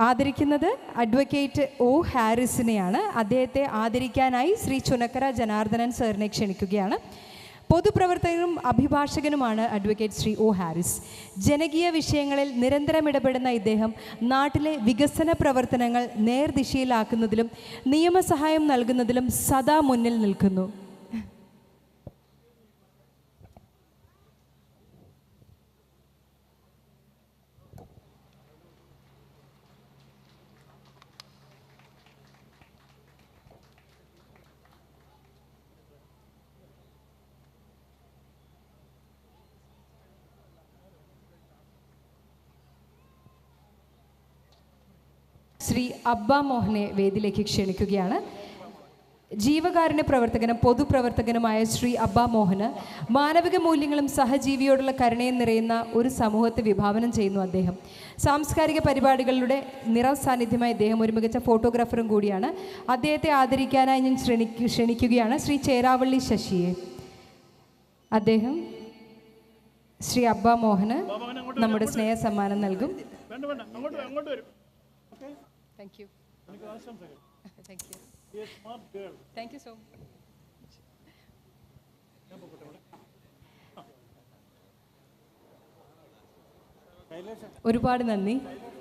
ആദരിക്കുന്നത് advocate O ഹാരിസിനെയാണ്. അദ്ദേഹത്തെ ആദരിക്കാനായി ശ്രീ ചുനക്കര ജനാർദ്ദനൻ സാറിനെ ക്ഷണിക്കുകയാണ്. പൊതുപ്രവർത്തകനും അഭിഭാഷകനുമാണ് അഡ്വക്കേറ്റ് ശ്രീ ഒ ഹാരിസ്. ജനകീയ വിഷയങ്ങളിൽ നിരന്തരം ഇടപെടുന്ന ഇദ്ദേഹം നാട്ടിലെ വികസന പ്രവർത്തനങ്ങൾ നേർദിശയിലാക്കുന്നതിലും നിയമസഹായം നൽകുന്നതിലും സദാ മുന്നിൽ നിൽക്കുന്നു. ശ്രീ അബ്ബ മോഹനെ വേദിയിലേക്ക് ക്ഷണിക്കുകയാണ്. ജീവകാരുണ്യ പ്രവർത്തകനും പൊതുപ്രവർത്തകനുമായ ശ്രീ അബ്ബ മോഹന് മാനവിക മൂല്യങ്ങളും സഹജീവിയോടുള്ള കരുണയും നിറയുന്ന ഒരു സമൂഹത്തെ വിഭാവനം ചെയ്യുന്നു. അദ്ദേഹം സാംസ്കാരിക പരിപാടികളുടെ നിറസാന്നിധ്യമായി അദ്ദേഹം ഒരു മികച്ച ഫോട്ടോഗ്രാഫറും കൂടിയാണ്. അദ്ദേഹത്തെ ആദരിക്കാനായി ഞാൻ ക്ഷണിക്കുകയാണ് ശ്രീ ചേരാവള്ളി ശശിയെ. അദ്ദേഹം ശ്രീ അബ്ബ മോഹന് നമ്മുടെ സ്നേഹ സമ്മാനം നൽകും. Thank you. Thank you. You're a smart girl. Thank you so much. ഒരുപാട് നന്ദി.